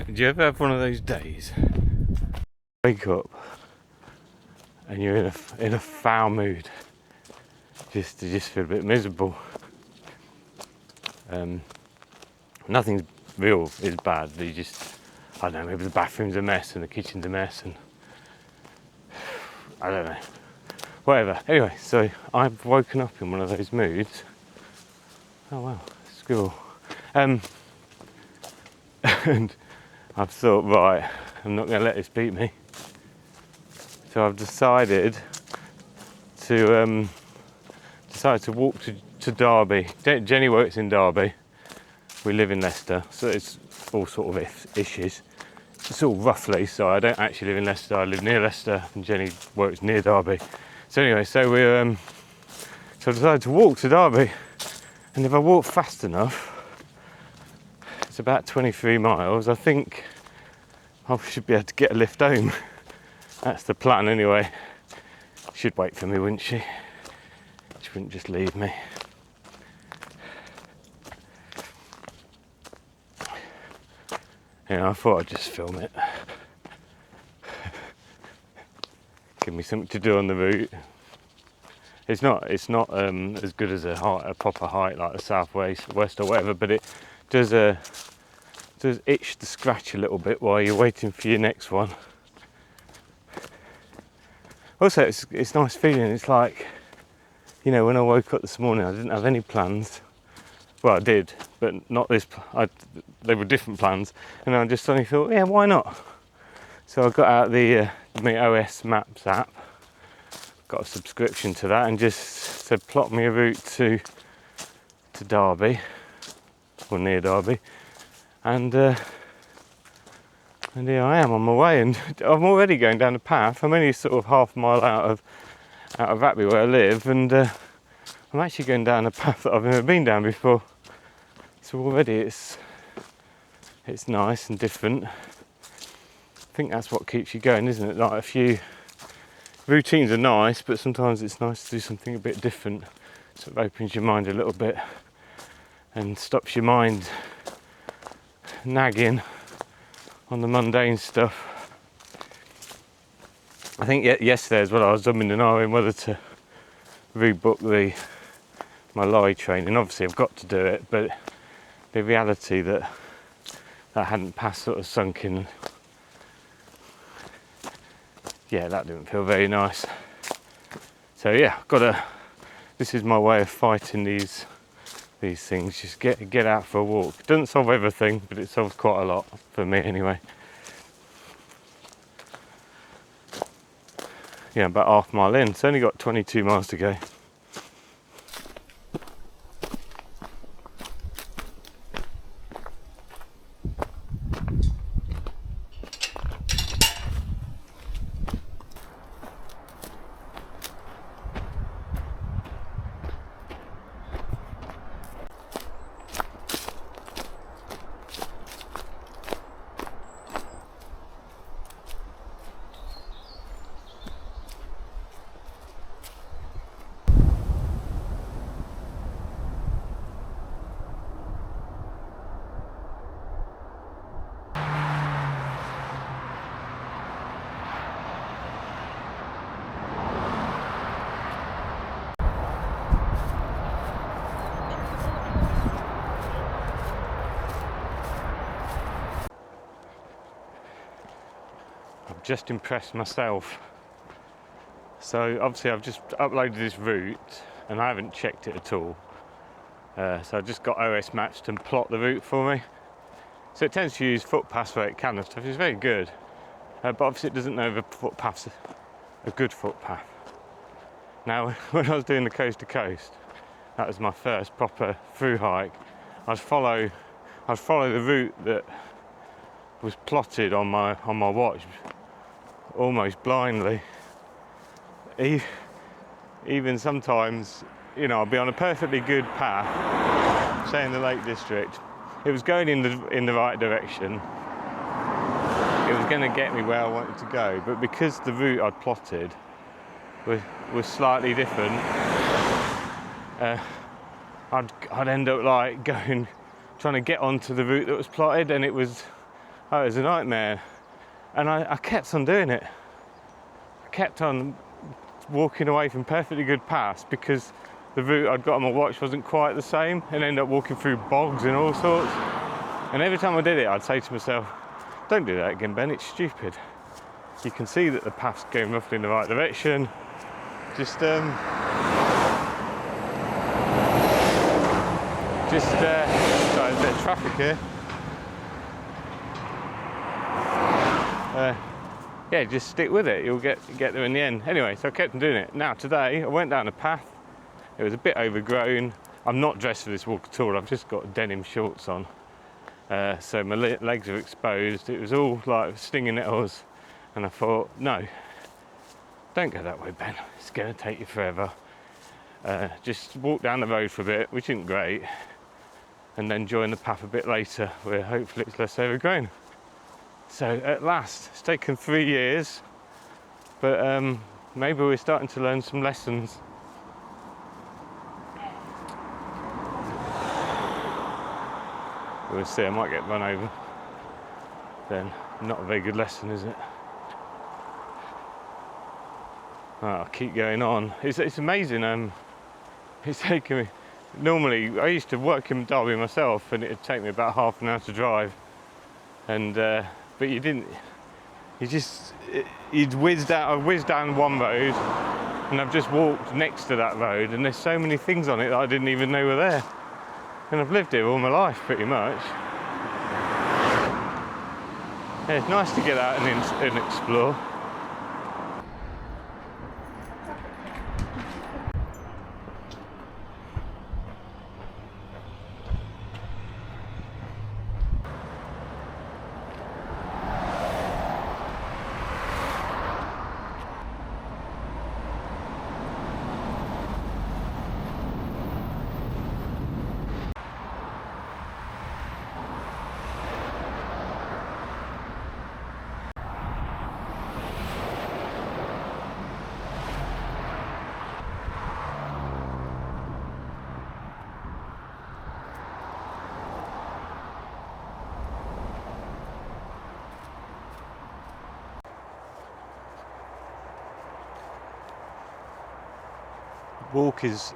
Do you ever have one of those days? Wake up and you're in a foul mood. You just feel a bit miserable. Nothing real is bad, but I don't know, maybe the bathroom's a mess and the kitchen's a mess and I don't know. Whatever. Anyway, so I've woken up in one of those moods. Oh wow, squirrel. And I've thought, right, I'm not going to let this beat me. So I've decided to walk to Derby. Jenny works in Derby. We live in Leicester, so it's all sort of issues. It's all roughly, so I don't actually live in Leicester. I live near Leicester, and Jenny works near Derby. So anyway, so I decided to walk to Derby, and if I walk fast enough, it's about 23 miles. I think I should be able to get a lift home. That's the plan anyway. She'd wait for me, wouldn't she? She wouldn't just leave me. I thought I'd just film it. Give me something to do on the route. It's not as good as a proper hike like the Southwest or whatever, but it does itch to scratch a little bit while you're waiting for your next one. Also, it's nice feeling. It's like, when I woke up this morning, I didn't have any plans. Well, I did, but not this. They were different plans, and I just suddenly thought, yeah, why not? So I got out the my OS Maps app, got a subscription to that, and just said plot me a route to Derby, or near Derby, and here I am on my way, and I'm already going down the path. I'm only sort of half a mile out of Abbey where I live, and I'm actually going down a path that I've never been down before. So already it's nice and different. I think that's what keeps you going, isn't it? Like a few routines are nice, but sometimes it's nice to do something a bit different. Sort of opens your mind a little bit and stops your mind nagging on the mundane stuff. I think yesterday as well, I was umming and ahhing whether to rebook my lorry training. Obviously I've got to do it, but the reality that hadn't passed sort of sunk in. Yeah, that didn't feel very nice. So yeah, this is my way of fighting these things. Just get out for a walk. It doesn't solve everything, but it solves quite a lot for me anyway. Yeah, about half a mile in. It's only got 22 miles to go. Just impressed myself. So obviously I've just uploaded this route and I haven't checked it at all. So I just got OS Maps to plot the route for me. So it tends to use footpaths where it can and stuff. It's very good. But obviously it doesn't know if a footpath's a good footpath. Now, when I was doing the coast to coast, that was my first proper through hike. I'd follow the route that was plotted on my watch, almost blindly. Even sometimes, I'll be on a perfectly good path, say in the Lake District. It was going in the right direction. It was going to get me where I wanted to go, but because the route I'd plotted was slightly different, I'd end up like trying to get onto the route that was plotted, and Oh, it was a nightmare. And I kept on doing it. I kept on walking away from perfectly good paths because the route I'd got on my watch wasn't quite the same, and ended up walking through bogs and all sorts. And every time I did it, I'd say to myself, don't do that again, Ben, it's stupid. You can see that the path's going roughly in the right direction. Just sorry, there's a bit of traffic here. Yeah, just stick with it, you'll get there in the end. Anyway, so I kept on doing it. Now today, I went down a path, it was a bit overgrown. I'm not dressed for this walk at all, I've just got denim shorts on. So my legs are exposed, it was all like stinging nettles. And I thought, no, don't go that way, Ben, it's going to take you forever. Just walk down the road for a bit, which isn't great, and then join the path a bit later where hopefully it's less overgrown. So at last, it's taken 3 years, but maybe we're starting to learn some lessons. We'll see, I might get run over. Then, not a very good lesson, is it? Oh, I'll keep going on. It's amazing. It's taken me. Normally, I used to work in Derby myself, and it'd take me about half an hour to drive. And but you didn't. You'd whizzed out. I whizzed down one road, and I've just walked next to that road, and there's so many things on it that I didn't even know were there. And I've lived here all my life, pretty much. Yeah, it's nice to get out and explore.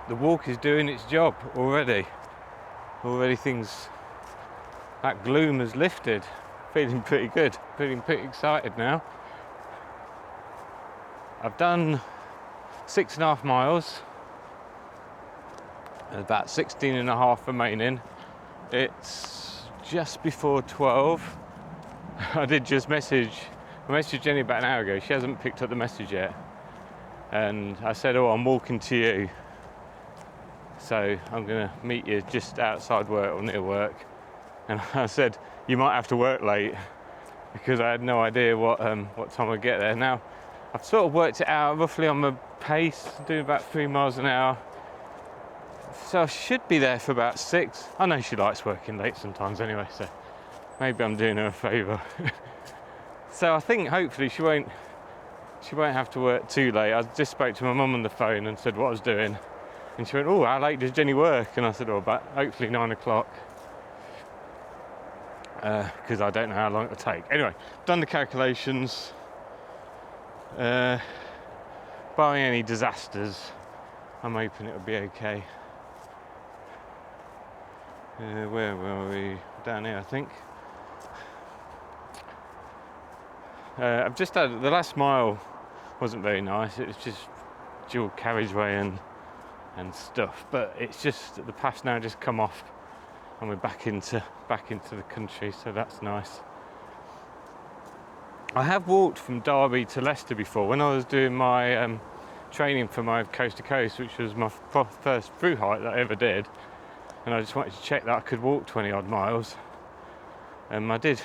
The walk is doing its job already. Already things, that gloom has lifted. Feeling pretty good, feeling pretty excited now. I've done 6.5 miles, about 16.5 remaining. It's just before 12. I did just I messaged Jenny about an hour ago, she hasn't picked up the message yet. And I said, oh, I'm walking to you. So I'm gonna meet you just outside work or near work. And I said, you might have to work late, because I had no idea what time I'd get there. Now, I've sort of worked it out roughly on my pace, doing about 3 miles an hour. So I should be there for about 6. I know she likes working late sometimes anyway, so maybe I'm doing her a favour. So I think hopefully she won't have to work too late. I just spoke to my mum on the phone and said what I was doing. And she went, oh, how late does Jenny work? And I said, oh, about hopefully 9 o'clock. Because I don't know how long it'll take. Anyway, done the calculations. Barring any disasters, I'm hoping it'll be okay. Where were we? Down here, I think. I've just had, the last mile wasn't very nice. It was just dual carriageway and stuff. But it's just the path's now just come off, and we're back into the country, so that's nice. I have walked from Derby to Leicester before when I was doing my training for my coast to coast, which was my first through hike that I ever did, and I just wanted to check that I could walk 20 odd miles, and I did.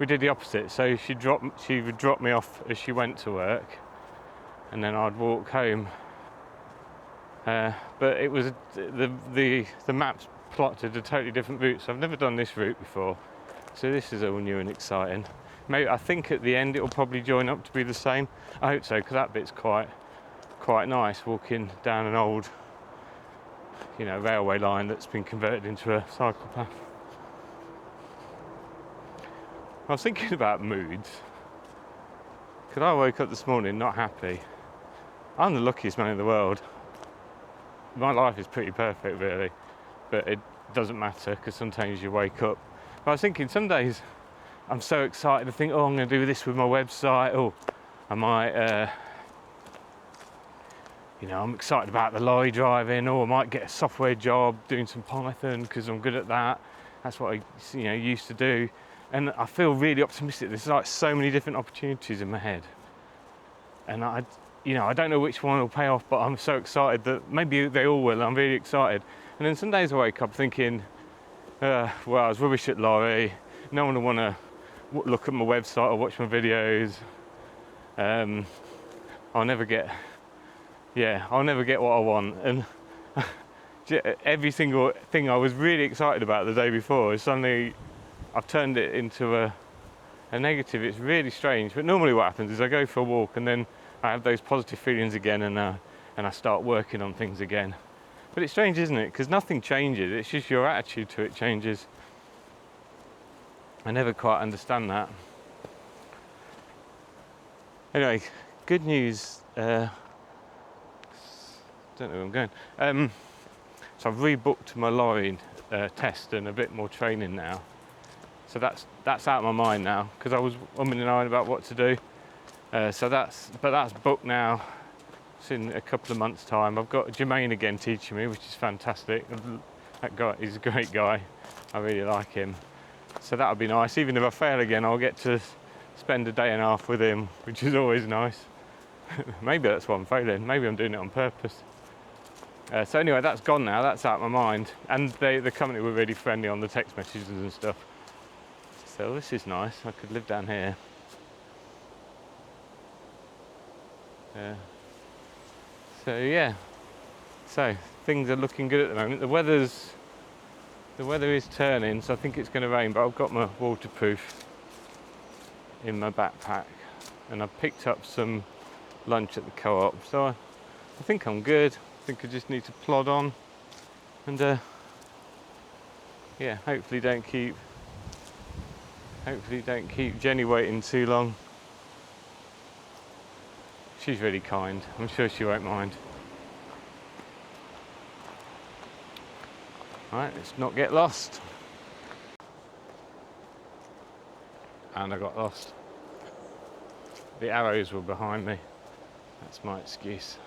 We did the opposite, so she would drop me off as she went to work, and then I'd walk home. But it was the maps plotted a totally different route, so I've never done this route before, so this is all new and exciting. Maybe I think at the end it'll probably join up to be the same. I hope so, because that bit's quite nice, walking down an old, railway line that's been converted into a cycle path. I was thinking about moods, because I woke up this morning not happy. I'm the luckiest man in the world. My life is pretty perfect, really, but it doesn't matter because sometimes you wake up. But I was thinking some days I'm so excited to think, oh, I'm going to do this with my website, or I might, I'm excited about the lorry driving, or I might get a software job doing some Python because I'm good at that. That's what I used to do. And I feel really optimistic. There's like so many different opportunities in my head. And I don't know which one will pay off, but I'm so excited that maybe they all will. I'm really excited. And then some days I wake up thinking, well, I was rubbish at lorry. No one will want to look at my website or watch my videos. I'll never get what I want. And every single thing I was really excited about the day before is suddenly I've turned it into a negative. It's really strange, but normally what happens is I go for a walk and then I have those positive feelings again, and I start working on things again. But it's strange, isn't it? Because nothing changes, it's just your attitude to it changes. I never quite understand that. Anyway, good news. Don't know where I'm going. So I've rebooked my lorry test and a bit more training now. So that's out of my mind now, because I was umming and ahhing about what to do. So that's booked now. It's in a couple of months' time. I've got Jermaine again teaching me, which is fantastic. That guy is a great guy. I really like him. So that'll be nice. Even if I fail again, I'll get to spend a day and a half with him, which is always nice. Maybe that's why I'm failing. Maybe I'm doing it on purpose. So anyway, that's gone now. That's out of my mind. And the company were really friendly on the text messages and stuff. So this is nice. I could live down here. So yeah. So things are looking good at the moment. The weather is turning, so I think it's going to rain. But I've got my waterproof in my backpack, and I've picked up some lunch at the co-op. So I think I'm good. I think I just need to plod on, and hopefully don't keep Jenny waiting too long. She's really kind. I'm sure she won't mind. Right, let's not get lost. And I got lost. The arrows were behind me. That's my excuse.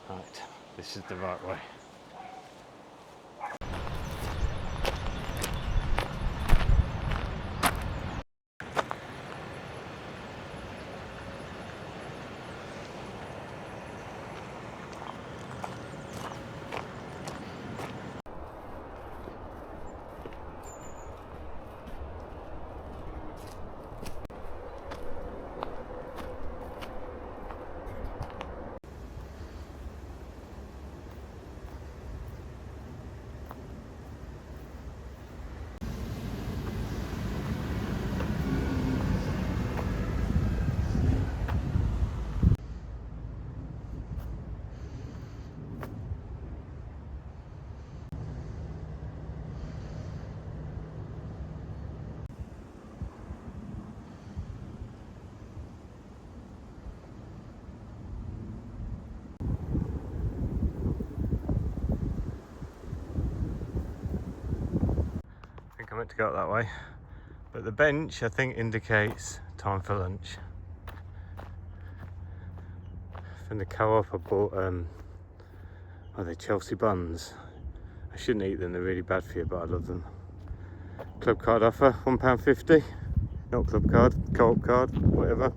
Right, this is the right way. I meant to go up that way, but the bench I think indicates time for lunch. From the co-op I bought the Chelsea buns. I shouldn't eat them, they're really bad for you, but I love them. Club card offer, £1.50. Not club card, co-op card, whatever.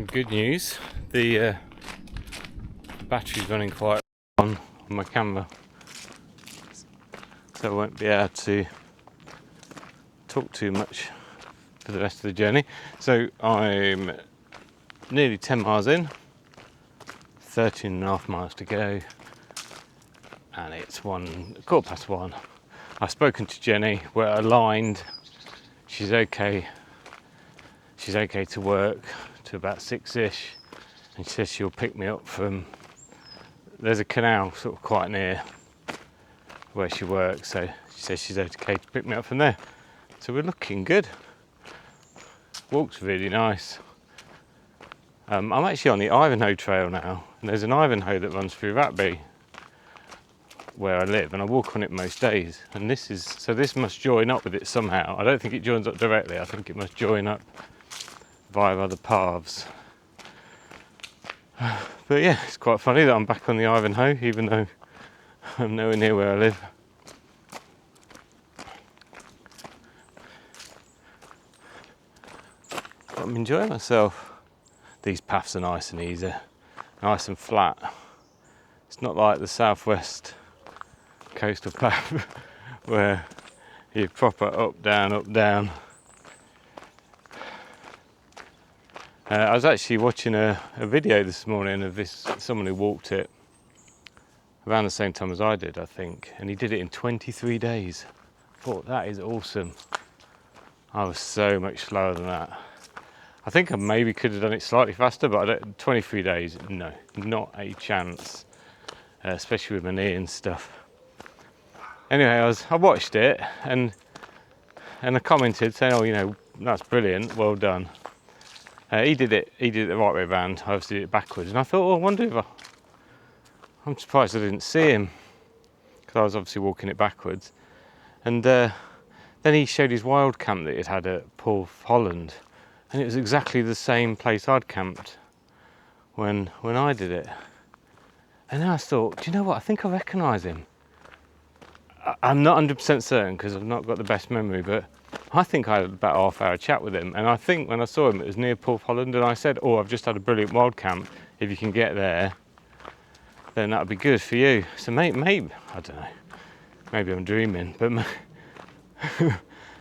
Good news, the battery's running quite on my camera, so I won't be able to talk too much for the rest of the journey. So I'm nearly 10 miles in, 13.5 miles to go, and it's 1:15. I've spoken to Jenny, we're aligned, she's okay to work to about 6ish, and she says she'll pick me up from, there's a canal sort of quite near where she works, so she says she's okay to pick me up from there. So we're looking good. Walk's really nice. I'm actually on the Ivanhoe Trail now, and there's an Ivanhoe that runs through Ratby where I live, and I walk on it most days. And this must join up with it somehow. I don't think it joins up directly, I think it must join up via other paths. But yeah, it's quite funny that I'm back on the Ivanhoe, even though I'm nowhere near where I live. But I'm enjoying myself. These paths are nice and easy, nice and flat. It's not like the southwest coastal path where you're proper up, down, up, down. I was actually watching a video this morning of someone who walked it around the same time as I did, I think, and he did it in 23 days. I thought, that is awesome. I was so much slower than that. I think I maybe could have done it slightly faster, but 23 days, no, not a chance, especially with my knee and stuff. Anyway, I watched it and I commented saying, oh, you know, that's brilliant, well done. He did it the right way around, I obviously did it backwards, and I thought, oh, I wonder if I'm surprised I didn't see him, because I was obviously walking it backwards. And then he showed his wild camp that he'd had at Paul Holland, and it was exactly the same place I'd camped when I did it. And then I thought, do you know what, I think I recognise him. I'm not 100% certain because I've not got the best memory, but I think I had about a half-hour chat with him, and I think when I saw him it was near Paul Holland, and I said, oh, I've just had a brilliant wild camp, if you can get there then that'd be good for you. So maybe I don't know, maybe I'm dreaming, but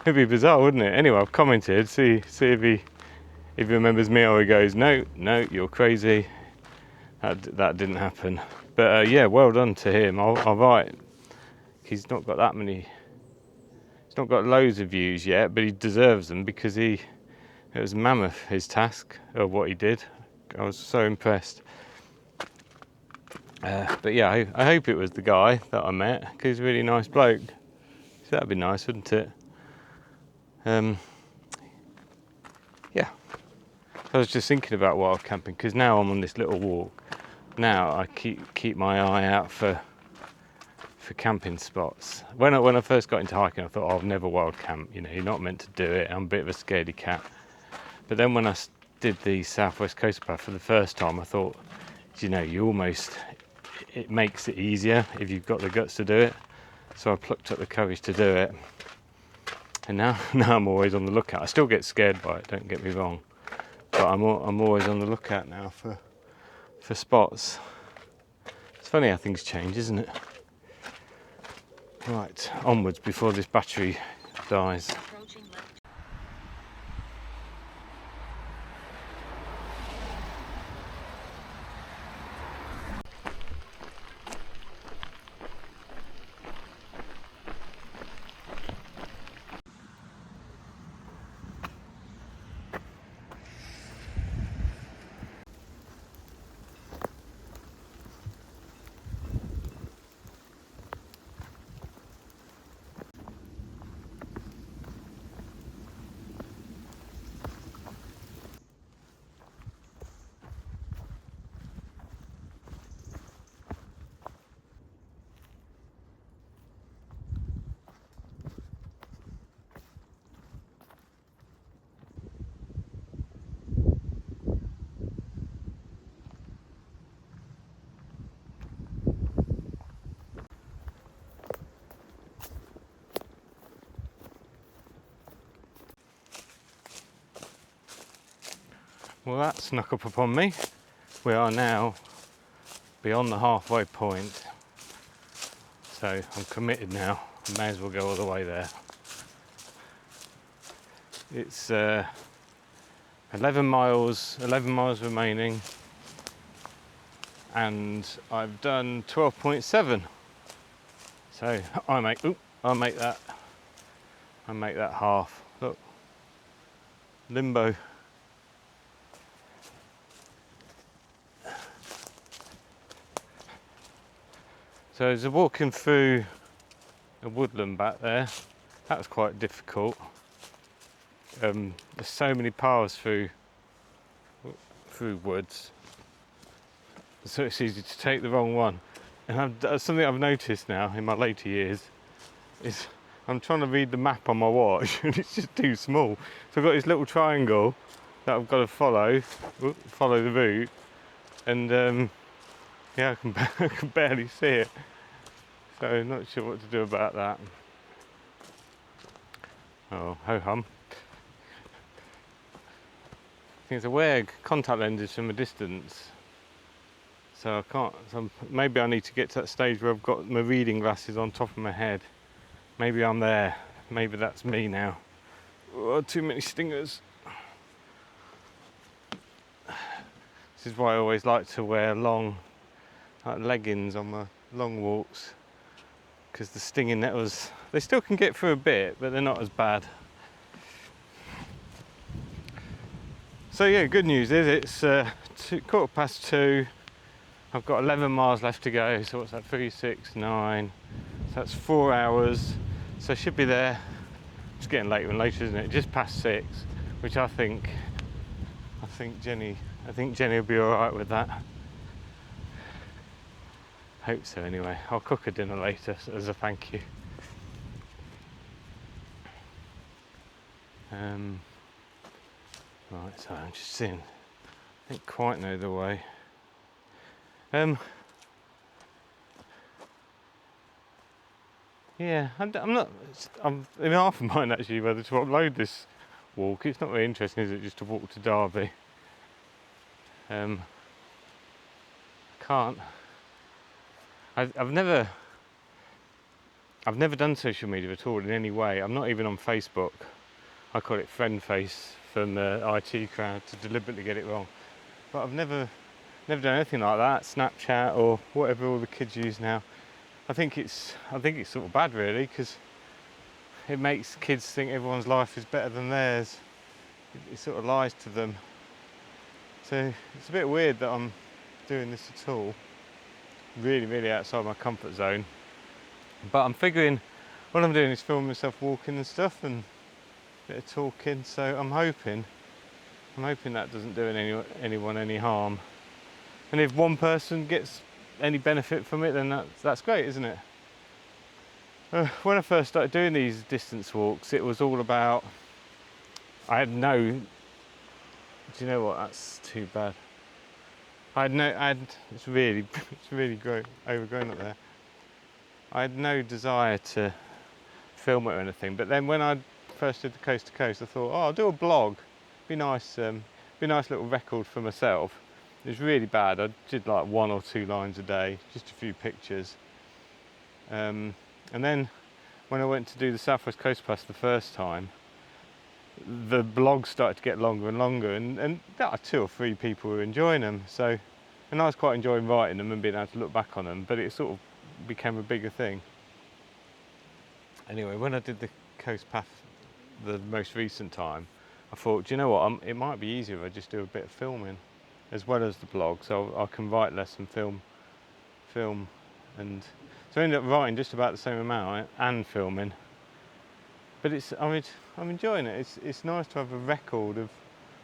it'd be bizarre, wouldn't it? Anyway, I've commented, see if he remembers me, or he goes, no, you're crazy, that didn't happen. But yeah, well done to him. I'll write, he's not got loads of views yet, but he deserves them, because it was mammoth, his task, or what he did. I was so impressed. But yeah, I hope it was the guy that I met, because he's a really nice bloke. So that'd be nice, wouldn't it? Yeah. I was just thinking about wild camping, because now I'm on this little walk. Now I keep my eye out for camping spots. When I first got into hiking, I thought, oh, I'll never wild camp. You know, you're not meant to do it. I'm a bit of a scaredy cat. But then when I did the Southwest Coast Path for the first time, I thought, you know, it makes it easier if you've got the guts to do it. So I plucked up the courage to do it. And now I'm always on the lookout. I still get scared by it, don't get me wrong. But I'm always on the lookout now for spots. It's funny how things change, isn't it? Right, onwards before this battery dies. Well, that snuck up upon me. We are now beyond the halfway point. So I'm committed now. I may as well go all the way there. It's 11 miles remaining, and I've done 12.7. So I make that half. Look, limbo. So as I'm walking through a woodland back there, that was quite difficult. There's so many paths through woods, so it's easy to take the wrong one. And something I've noticed now in my later years is I'm trying to read the map on my watch and it's just too small. So I've got this little triangle that I've got to follow the route, and yeah, I can barely see it. So not sure what to do about that. Oh, ho hum. I think it's a wear contact lenses from a distance, so I can't. So maybe I need to get to that stage where I've got my reading glasses on top of my head. Maybe I'm there. Maybe that's me now. Oh, too many stingers. This is why I always like to wear long leggings on my long walks, because the stinging nettles, they still can get through a bit, but they're not as bad. So yeah, good news is it's 2:15. I've got 11 miles left to go. So what's that? 3, 6, 9. So that's 4 hours. So I should be there. It's getting later and later, isn't it? Just past 6, which I think Jenny will be all right with that. Hope so. Anyway, I'll cook her dinner later as a thank you. Right, so I'm just seeing. I don't quite know the way. Yeah, I'm in half a mind actually whether to upload this walk. It's not very interesting, is it, just to walk to Derby? Can't. I've never done social media at all in any way. I'm not even on Facebook. I call it friend face from the IT crowd to deliberately get it wrong. But I've never done anything like that. Snapchat or whatever all the kids use now. I think it's sort of bad really, because it makes kids think everyone's life is better than theirs. It sort of lies to them. So it's a bit weird that I'm doing this at all. Really, really outside my comfort zone. But I'm figuring what I'm doing is filming myself walking and stuff and a bit of talking. So I'm hoping that doesn't do anyone any harm. And if one person gets any benefit from it, then that's great, isn't it? When I first started doing these distance walks, it was all about. Do you know what? That's too bad. It's really overgrown up there. I had no desire to film it or anything. But then when I first did the coast to coast, I thought, I'll do a blog. Be nice little record for myself. It was really bad. I did like 1 or 2 lines a day, just a few pictures. And then when I went to do the South West Coast Pass the first time, the blogs started to get longer and longer, and 2 or 3 people were enjoying them. So, and I was quite enjoying writing them and being able to look back on them, but it sort of became a bigger thing. Anyway, when I did the Coast Path the most recent time, I thought, do you know what, it might be easier if I just do a bit of filming as well as the blog, so I can write less and film, and so I ended up writing just about the same amount and filming. But I'm enjoying it. It's nice to have a record of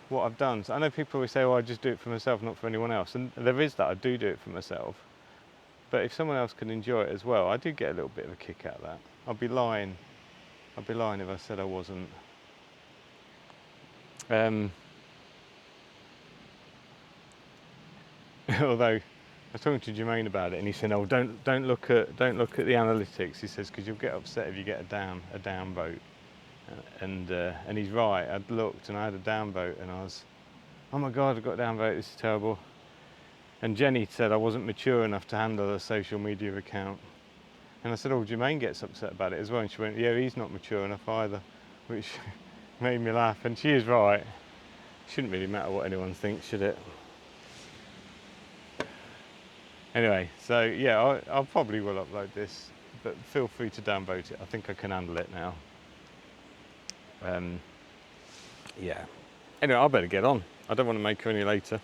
what I've done. So I know people always say, I just do it for myself, not for anyone else, and there is that. I do it for myself, but if someone else can enjoy it as well, I do get a little bit of a kick out of that. I'd be lying if I said I wasn't. Although I was talking to Jermaine about it, and he said, "Oh, don't look at the analytics." He says, because you'll get upset if you get a down vote. And he's right. I'd looked and I had a down vote, and I was, oh my god, I got a down vote. This is terrible. And Jenny said I wasn't mature enough to handle a social media account. And I said, oh, Jermaine gets upset about it as well. And she went, yeah, he's not mature enough either, which made me laugh. And she is right. Shouldn't really matter what anyone thinks, should it? Anyway, so yeah, I'll probably will upload this, but feel free to downvote it. I think I can handle it now. Yeah. Anyway, I better get on. I don't want to make her any later.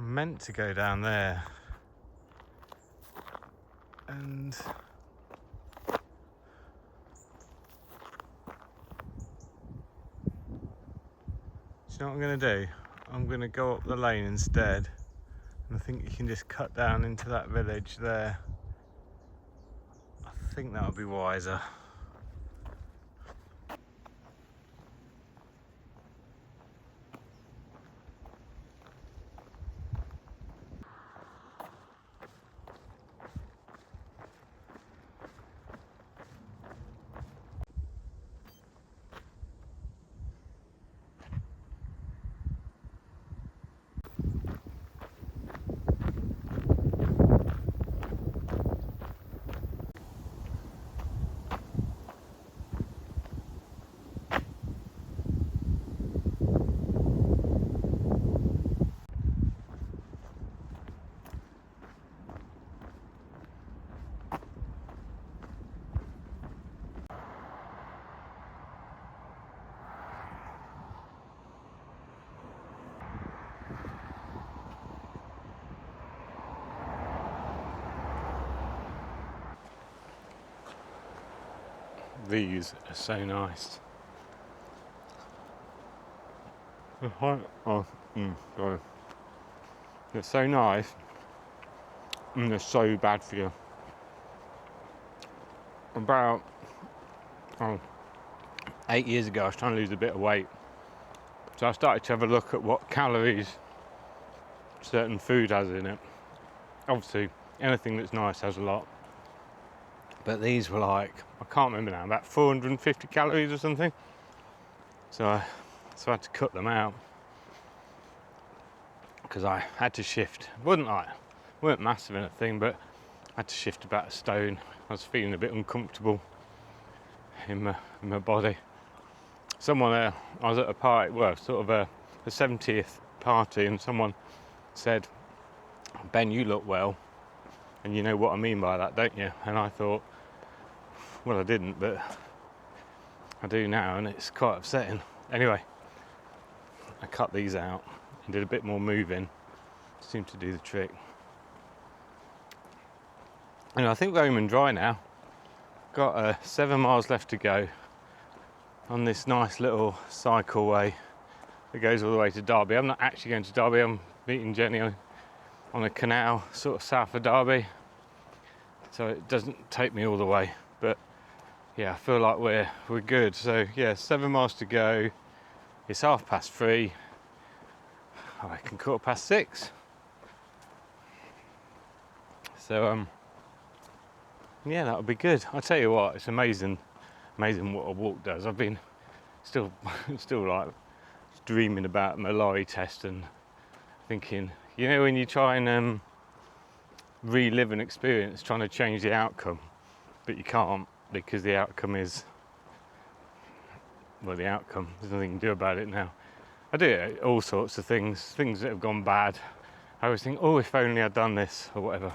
I'm meant to go down there, and you know what I'm going to do? I'm going to go up the lane instead, and I think you can just cut down into that village there. I think that would be wiser. These are so nice. Sorry. They're so nice, and they're so bad for you. About 8 years ago, I was trying to lose a bit of weight, so I started to have a look at what calories certain food has in it. Obviously, anything that's nice has a lot, but these were like, I can't remember now, about 450 calories or something. So I had to cut them out because I had to shift. Weren't massive in a thing, but I had to shift about a stone. I was feeling a bit uncomfortable in my body. Someone there, I was at a party, well, sort of a 70th party, and someone said, Ben, you look well, and you know what I mean by that, don't you? And I thought, well, I didn't, but I do now, and it's quite upsetting. Anyway, I cut these out and did a bit more moving. Seemed to do the trick. And I think we're home and dry now. Got 7 miles left to go on this nice little cycleway that goes all the way to Derby. I'm not actually going to Derby. I'm meeting Jenny on a canal sort of south of Derby, so it doesn't take me all the way. But yeah, I feel like we're good. So yeah, 7 miles to go. It's 3:30. I reckon 6:15. So yeah, that would be good. I tell you what, it's amazing what a walk does. I've been still like dreaming about my lorry test and thinking, you know, when you try and relive an experience, trying to change the outcome, but you can't because the outcome is, well, the outcome. There's nothing you can do about it now. I do all sorts of things that have gone bad. I always think, oh, if only I'd done this or whatever.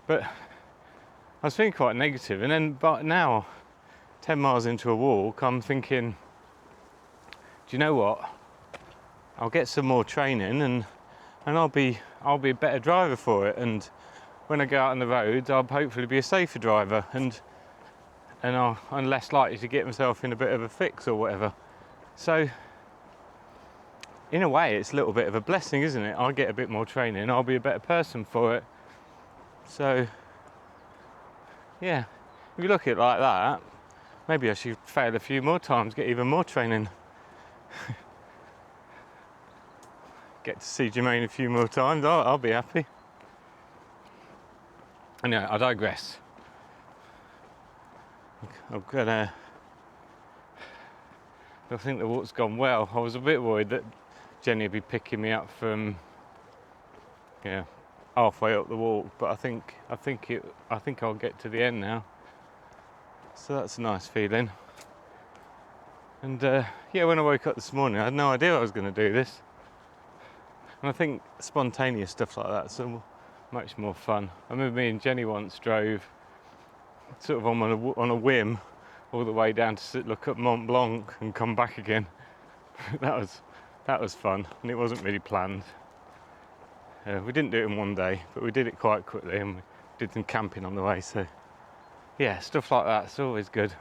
But I was feeling quite negative, and then but now 10 miles into a walk, I'm thinking, do you know what? I'll get some more training and I'll be a better driver for it. And when I go out on the roads, I'll hopefully be a safer driver and I'm less likely to get myself in a bit of a fix or whatever. So in a way, it's a little bit of a blessing, isn't it? I'll get a bit more training, I'll be a better person for it. So yeah, if you look at it like that, maybe I should fail a few more times, get even more training. Get to see Jermaine a few more times, I'll be happy. Anyway, I digress. I think the walk's gone well. I was a bit worried that Jenny would be picking me up from halfway up the walk, but I think I'll get to the end now. So that's a nice feeling. And when I woke up this morning, I had no idea I was going to do this. And I think spontaneous stuff like that's so much more fun. I remember me and Jenny once drove sort of on a whim all the way down to look at Mont Blanc and come back again. that was fun, and it wasn't really planned. We didn't do it in one day, but we did it quite quickly, and we did some camping on the way. So yeah, stuff like that's always good.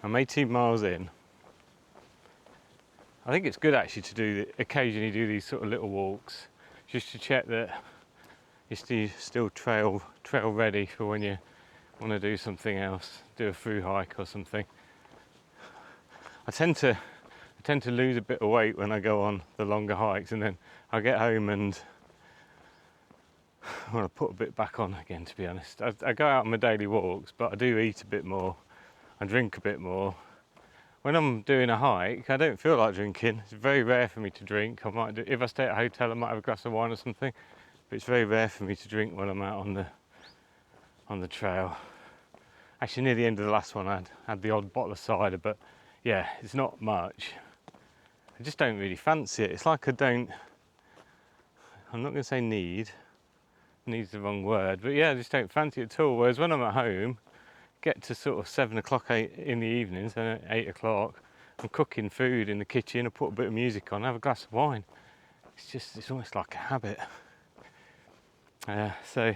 I'm 18 miles in. I think it's good actually to occasionally do these sort of little walks, just to check that you're still trail ready for when you want to do something else, do a through hike or something. I tend to lose a bit of weight when I go on the longer hikes, and then I get home and I want to put a bit back on again, to be honest. I go out on my daily walks, but I do eat a bit more. I drink a bit more. When I'm doing a hike, I don't feel like drinking. It's very rare for me to drink. If I stay at a hotel, I might have a glass of wine or something, but it's very rare for me to drink when I'm out on the trail. Actually, near the end of the last one, I had the odd bottle of cider, but yeah, it's not much. I just don't really fancy it. It's like I'm not going to say need's the wrong word, but yeah, I just don't fancy it at all. Whereas when I'm at home, get to sort of 7 o'clock in the evenings, and at 8 o'clock, I'm cooking food in the kitchen, I put a bit of music on, have a glass of wine. It's almost like a habit. So,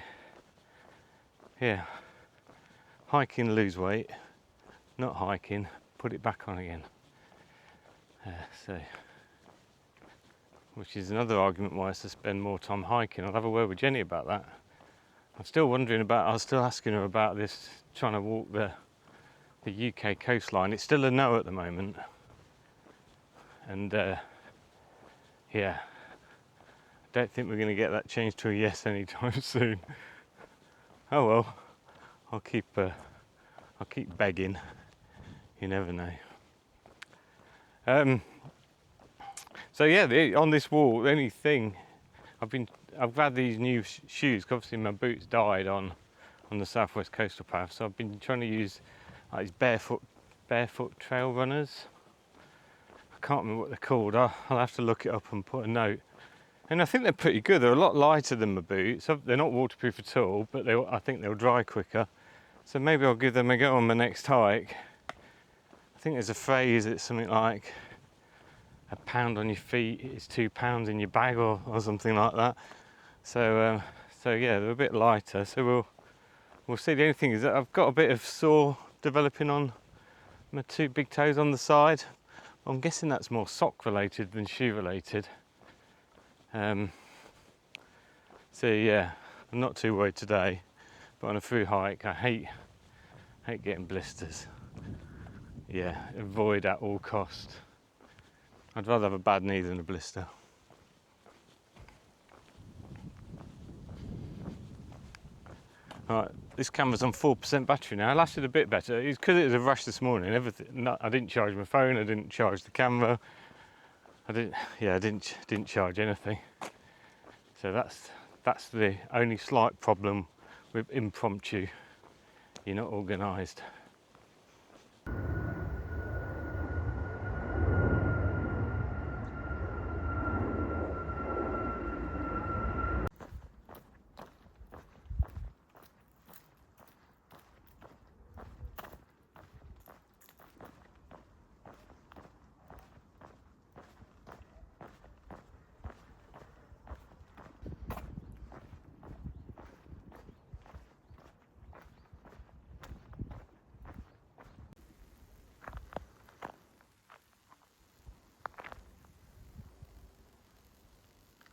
yeah, hiking, lose weight, not hiking, put it back on again. Which is another argument why I should spend more time hiking. I'll have a word with Jenny about that. I was still asking her about this, trying to walk the UK coastline. It's still a no at the moment. And yeah, I don't think we're going to get that changed to a yes anytime soon. Oh well, I'll keep begging. You never know. So yeah, on this walk, the only thing I've had these new shoes, 'cause obviously my boots died on the Southwest Coastal Path, so I've been trying to use these barefoot trail runners. I can't remember what they're called. I'll have to look it up and put a note. And I think they're pretty good. They're a lot lighter than my boots. They're not waterproof at all, but I think they'll dry quicker. So maybe I'll give them a go on my next hike. I think there's a phrase, it's something like £1 on your feet is £2 in your bag, or something like that. So yeah, they're a bit lighter. So we'll see. The only thing is that I've got a bit of sore developing on my 2 big toes on the side. I'm guessing that's more sock related than shoe related. So yeah, I'm not too worried today. But on a through hike, I hate getting blisters. Yeah, avoid at all cost. I'd rather have a bad knee than a blister. Right, this camera's on 4% battery now. It lasted a bit better. It's because it was a rush this morning. I didn't charge my phone. I didn't charge the camera. I didn't charge anything. So that's the only slight problem with impromptu. You're not organised.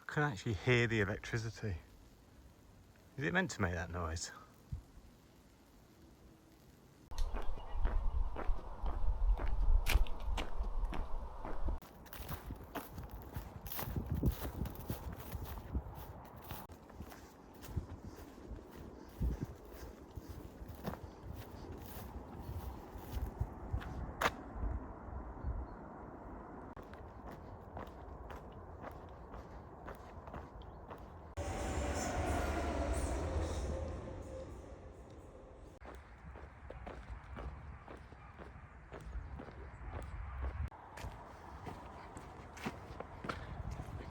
I can actually hear the electricity. Is it meant to make that noise?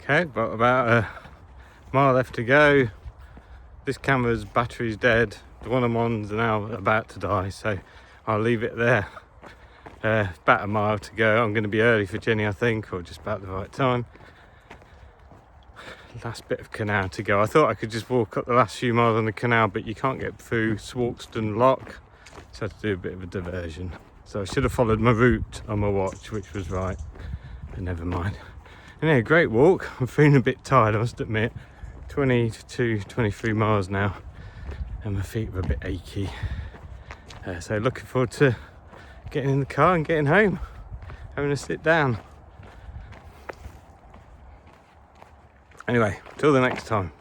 Okay, but about a mile left to go. This camera's battery's dead. The one I'm on's now about to die, so I'll leave it there. About a mile to go. I'm going to be early for Jenny, I think, or just about the right time. Last bit of canal to go. I thought I could just walk up the last few miles on the canal, but you can't get through Swarkston Lock, so I had to do a bit of a diversion. So I should have followed my route on my watch, which was right, but never mind. Anyway, great walk. I'm feeling a bit tired, I must admit. 22, 23 miles now, and my feet were a bit achy. So looking forward to getting in the car and getting home, having a sit down. Anyway, till the next time.